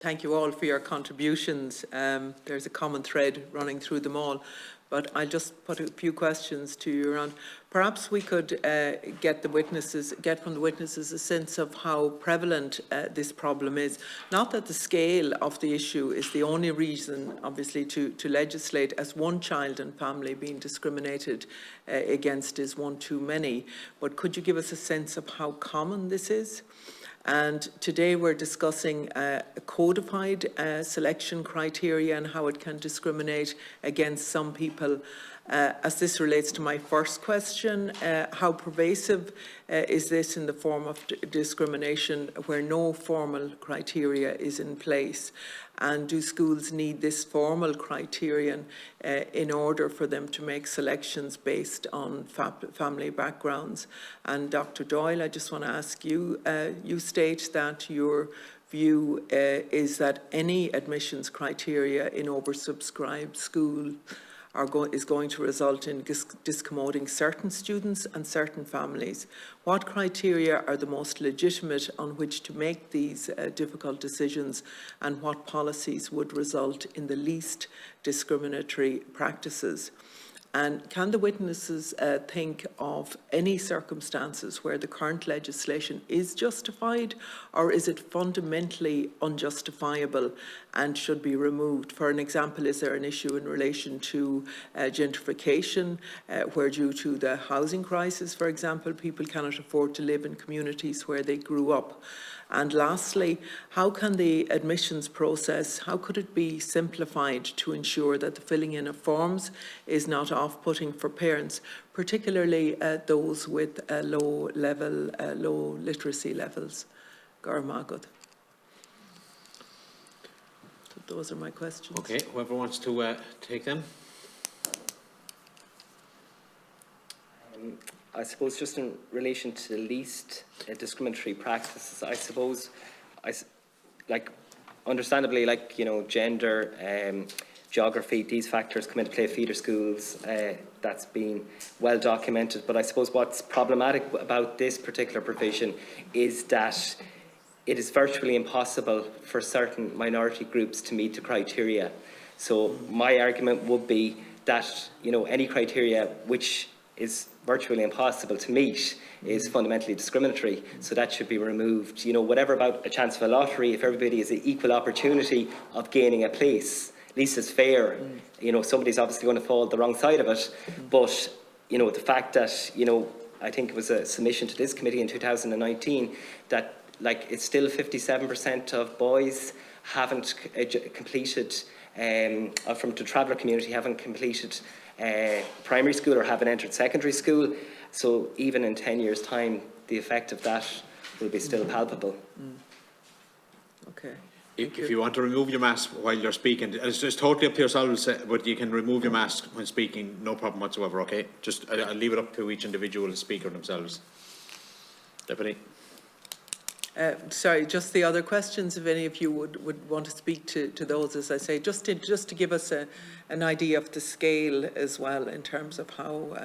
Thank you all for your contributions. There's a common thread running through them all, but I'll just put a few questions to you around. Perhaps we could get from the witnesses a sense of how prevalent this problem is. Not that the scale of the issue is the only reason, obviously, to legislate, as one child and family being discriminated against is one too many, but could you give us a sense of how common this is? And today we're discussing a codified selection criteria and how it can discriminate against some people. As this relates to my first question, how pervasive is this in the form of discrimination where no formal criteria is in place? And do schools need this formal criterion in order for them to make selections based on family backgrounds? And Dr. Doyle, I just want to ask you, you state that your view is that any admissions criteria in oversubscribed school is going to result in discommoding certain students and certain families. What criteria are the most legitimate on which to make these difficult decisions, and what policies would result in the least discriminatory practices? And can the witnesses think of any circumstances where the current legislation is justified, or is it fundamentally unjustifiable and should be removed? For an example, is there an issue in relation to gentrification, where due to the housing crisis, for example, people cannot afford to live in communities where they grew up? And lastly, how can the admissions process, how could it be simplified to ensure that the filling in of forms is not off-putting for parents, particularly those with low literacy levels? Garmagod. So those are my questions. Okay, whoever wants to take them. I suppose just in relation to the least discriminatory practices, I suppose, understandably, gender, geography, these factors come into play, feeder schools, that's been well documented. But I suppose what's problematic about this particular provision is that it is virtually impossible for certain minority groups to meet the criteria. So my argument would be that, any criteria which is virtually impossible to meet is fundamentally discriminatory, so that should be removed. Whatever about a chance of a lottery, if everybody has an equal opportunity of gaining a place, at least it's fair. Somebody's obviously going to fall the wrong side of it, but the fact that I think it was a submission to this committee in 2019 that it's still 57% of boys haven't completed from the traveller community haven't completed primary school or haven't entered secondary school. So even in 10 years' time, the effect of that will be still palpable. Okay. If you want to remove your mask while you're speaking, it's totally up to yourselves, but you can remove your mask when speaking, no problem whatsoever, okay? Just I'll leave it up to each individual speaker themselves. Deputy. Sorry, just the other questions, if any of you would want to speak to those, as I say, just to give us an idea of the scale as well in terms of how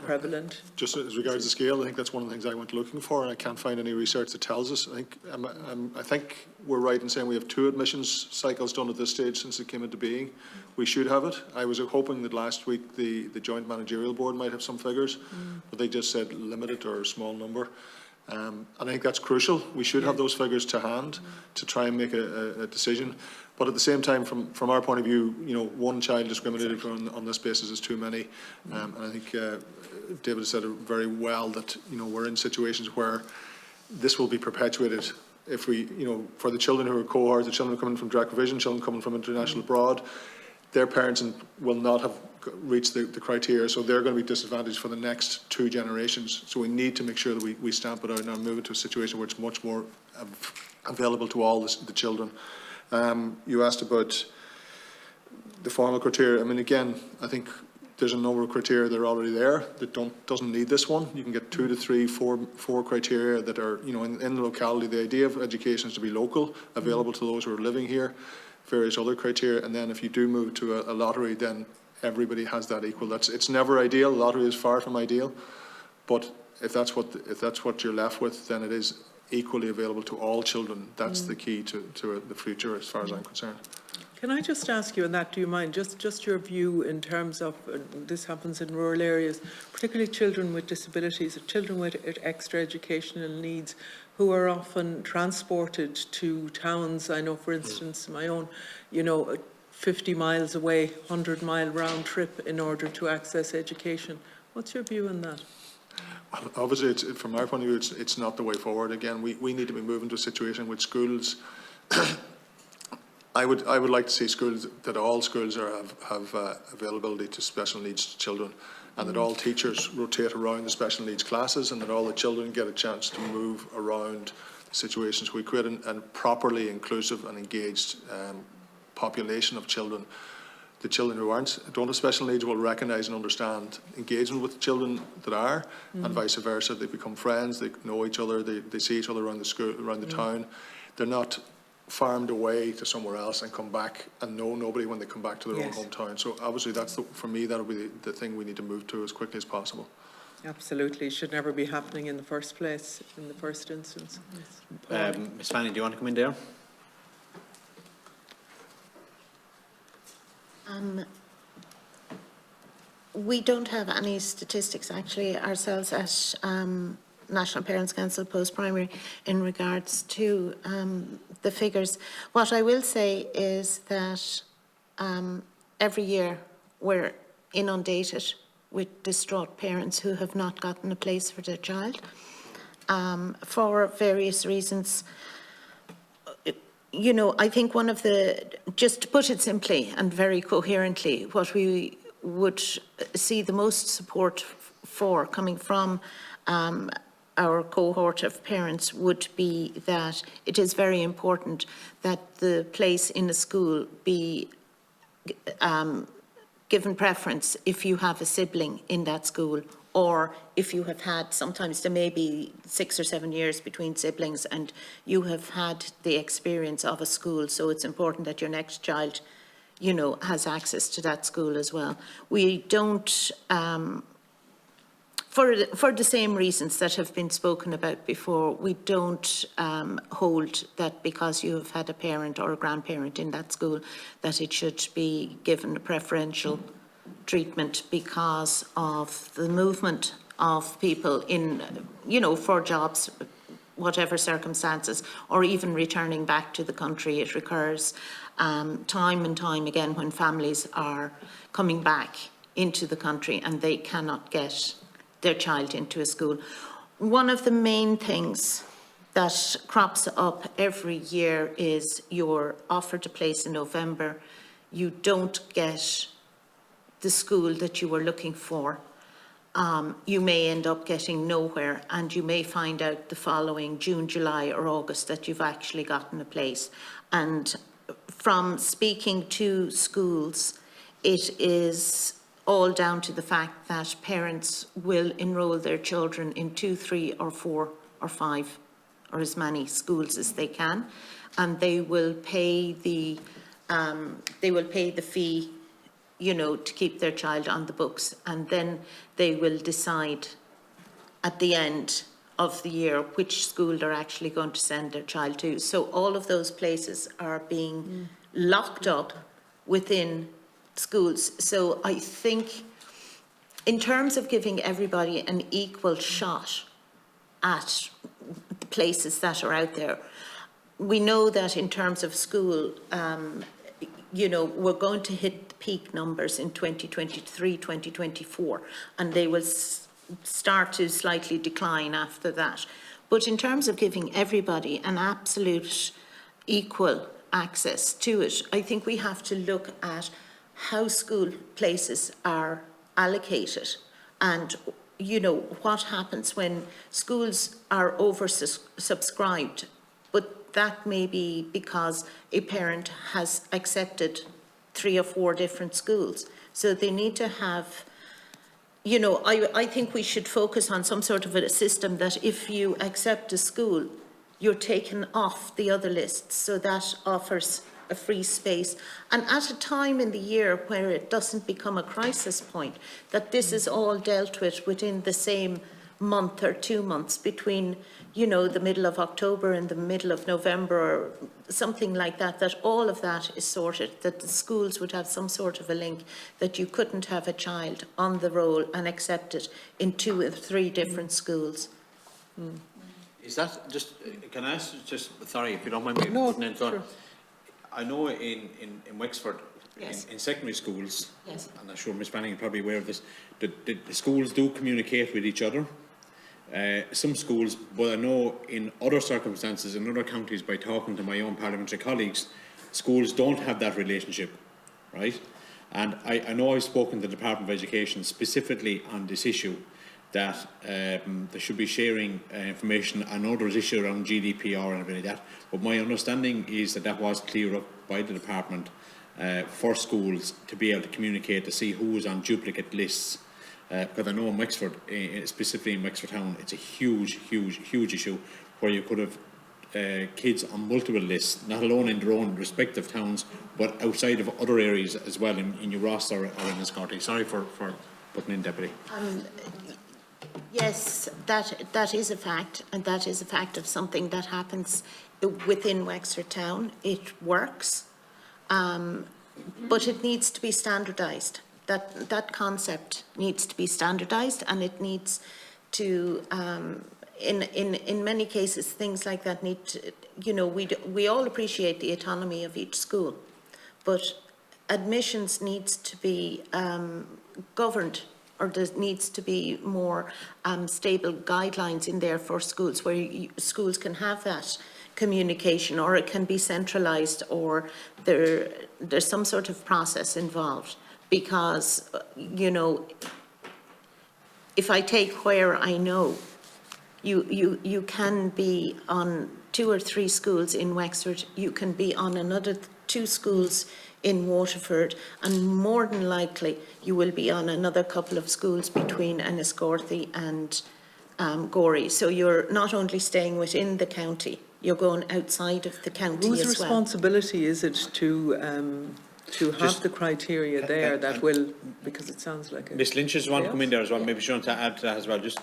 prevalent. Just as regards the scale, I think that's one of the things I went looking for, and I can't find any research that tells us. I think we're right in saying we have 2 admissions cycles done at this stage since it came into being. We should have it. I was hoping that last week the Joint Managerial Board might have some figures, but they just said limited or a small number. And I think that's crucial. We should have those figures to hand to try and make a decision. But at the same time, from our point of view, one child discriminated on this basis is too many. And I think David said it very well that we're in situations where this will be perpetuated if we, for the children who are cohorts, the children coming from direct provision, children coming from international abroad, their parents will not have reached the criteria, so they're going to be disadvantaged for the next 2 generations. So we need to make sure that we stamp it out and move it to a situation where it's much more available to all the children. You asked about the formal criteria. I mean, again, I think there's a number of criteria that are already there that doesn't need this one. You can get 2 to 3, 4 criteria that are, in the locality. The idea of education is to be local, available to those who are living here, various other criteria, and then if you do move to a lottery, then everybody has that equal. It's never ideal. Lottery is far from ideal, but if that's what you're left with, then it is equally available to all children. That's the key to the future, as far as I'm concerned. Can I just ask you on that, do you mind, just your view in terms of, this happens in rural areas, particularly children with disabilities, or children with extra educational needs, who are often transported to towns, I know for instance my own, 50 miles away, 100-mile round trip in order to access education. What's your view on that? Well, obviously, from our point of view, it's not the way forward. Again, we need to be moving to a situation with schools. I would like to see schools, that all schools have availability to special needs children, and that all teachers rotate around the special needs classes, and that all the children get a chance to move around the situations. We create a properly inclusive and engaged population of children. The children who don't have special needs will recognise and understand engagement with the children that are, and vice versa. They become friends, they know each other, they see each other around the school, around the town. They're not farmed away to somewhere else and come back and know nobody when they come back to their own hometown. So obviously that's for me, that'll be the thing we need to move to as quickly as possible. Absolutely, it should never be happening in the first place, in the first instance. Ms. Fanny, do you want to come in there? We don't have any statistics actually ourselves at National Parents Council post-primary in regards to the figures. What I will say is that every year we're inundated with distraught parents who have not gotten a place for their child for various reasons. I think one of just to put it simply and very coherently, what we would see the most support for coming from our cohort of parents would be that it is very important that the place in a school be given preference if you have a sibling in that school, or if you have had, sometimes there may be 6 or 7 years between siblings and you have had the experience of a school, so it's important that your next child, has access to that school as well. We don't, for the same reasons that have been spoken about before, we don't hold that because you have had a parent or a grandparent in that school that it should be given a preferential treatment because of the movement of people in, for jobs, whatever circumstances, or even returning back to the country. It recurs time and time again when families are coming back into the country and they cannot get their child into a school. One of the main things that crops up every year is you're offered a place in November, you don't get the school that you were looking for. You may end up getting nowhere, and you may find out the following June, July or August that you've actually gotten a place. And from speaking to schools, it is all down to the fact that parents will enrol their children in 2, 3 or 4 or 5 or as many schools as they can, and they will pay the fee, to keep their child on the books, and then they will decide at the end of the year which school they're actually going to send their child to. So all of those places are being locked up within schools. So I think in terms of giving everybody an equal shot at the places that are out there, we know that in terms of school, we're going to hit the peak numbers in 2023, 2024, and they will start to slightly decline after that. But in terms of giving everybody an absolute equal access to it, I think we have to look at how school places are allocated and, what happens when schools are oversubscribed. But that may be because a parent has accepted 3 or 4 different schools. So they need to have, I think we should focus on some sort of a system that if you accept a school, you're taken off the other lists. So that offers a free space. And at a time in the year where it doesn't become a crisis point, that this is all dealt with within the same month or 2 months between, you know, the middle of October and the middle of November or something like that, that all of that is sorted, that the schools would have some sort of a link, that you couldn't have a child on the roll and accepted in 2 or 3 different schools. Is that just, can I ask, just, sorry, if you don't mind me putting in, sure. I know in Wexford, Yes. in secondary schools, Yes. and I'm sure Ms Banning is probably aware of this, the schools do communicate with each other. Some schools, but I know in other circumstances, in other counties, by talking to my own parliamentary colleagues, schools don't have that relationship, right? And I know I've spoken to the Department of Education specifically on this issue, that they should be sharing information. I know there's issue around GDPR and everything like that, but my understanding is that that was cleared up by the department for schools to be able to communicate, to see who is on duplicate lists. Because I know in Wexford, specifically in Wexford town, it's a huge issue where you could have kids on multiple lists, not alone in their own respective towns, but outside of other areas as well, in your Ross or in Escorty. Sorry for putting in, Deputy. Yes, that is a fact, and that is a fact of something that happens within Wexford town. It works, but it needs to be standardised. That concept needs to be standardised, and it needs to, in many cases, things like that need to, you know, we all appreciate the autonomy of each school, but admissions needs to be governed, or there needs to be more stable guidelines in there for schools, where schools can have that communication, or it can be centralised, or there's some sort of process involved. Because, you know, if I take where I know, you can be on 2 or 3 schools in Wexford, you can be on another 2 schools in Waterford, and more than likely you will be on another couple of schools between Enniscorthy and Gorey. So you're not only staying within the county, you're going outside of the county as well. Whose responsibility is it to have the criteria there that will, because it sounds like Ms Lynch is one to come in there as well. Maybe she wants to add to that as well. Just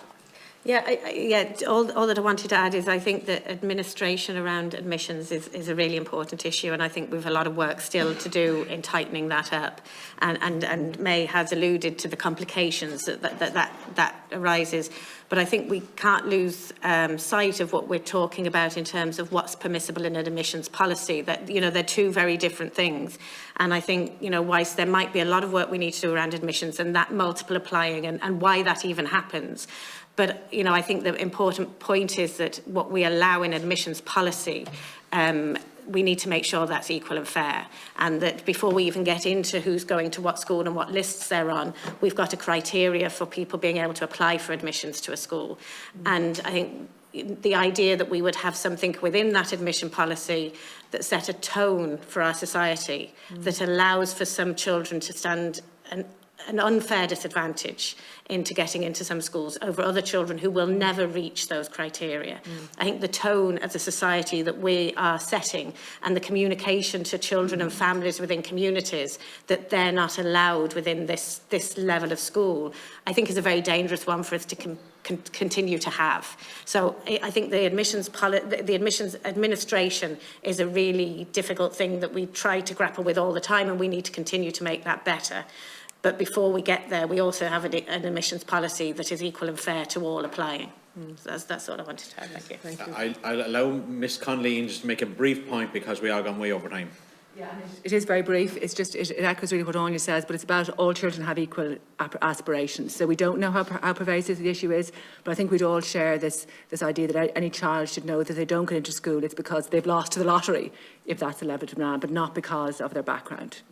Yeah, all that I wanted to add is I think that administration around admissions is a really important issue, and I think we've a lot of work still to do in tightening that up. And May has alluded to the complications that arises, but I think we can't lose sight of what we're talking about in terms of what's permissible in an admissions policy. That, you know, they're 2 very different things, and I think, you know, whilst there might be a lot of work we need to do around admissions and that multiple applying and why that even happens. But, you know, I think the important point is that what we allow in admissions policy, we need to make sure that's equal and fair. And that before we even get into who's going to what school and what lists they're on, we've got a criteria for people being able to apply for admissions to a school. And I think the idea that we would have something within that admission policy that set a tone for our society, that allows for some children to stand an unfair disadvantage into getting into some schools over other children who will never reach those criteria. I think the tone as a society that we are setting, and the communication to children and families within communities that they're not allowed within this level of school, I think is a very dangerous one for us to continue to have. So I think the admissions administration is a really difficult thing that we try to grapple with all the time, and we need to continue to make that better. But before we get there, we also have an admissions policy that is equal and fair to all applying. So that's all I wanted to add. Thank you. Thank you. I'll allow Ms Conley just to make a brief point, because we are gone way over time. Yeah, it is very brief. It's just, it echoes really what Anya says, but it's about all children have equal aspirations. So we don't know how pervasive the issue is, but I think we'd all share this idea that any child should know that they don't get into school, it's because they've lost to the lottery, if that's the level of demand, but not because of their background.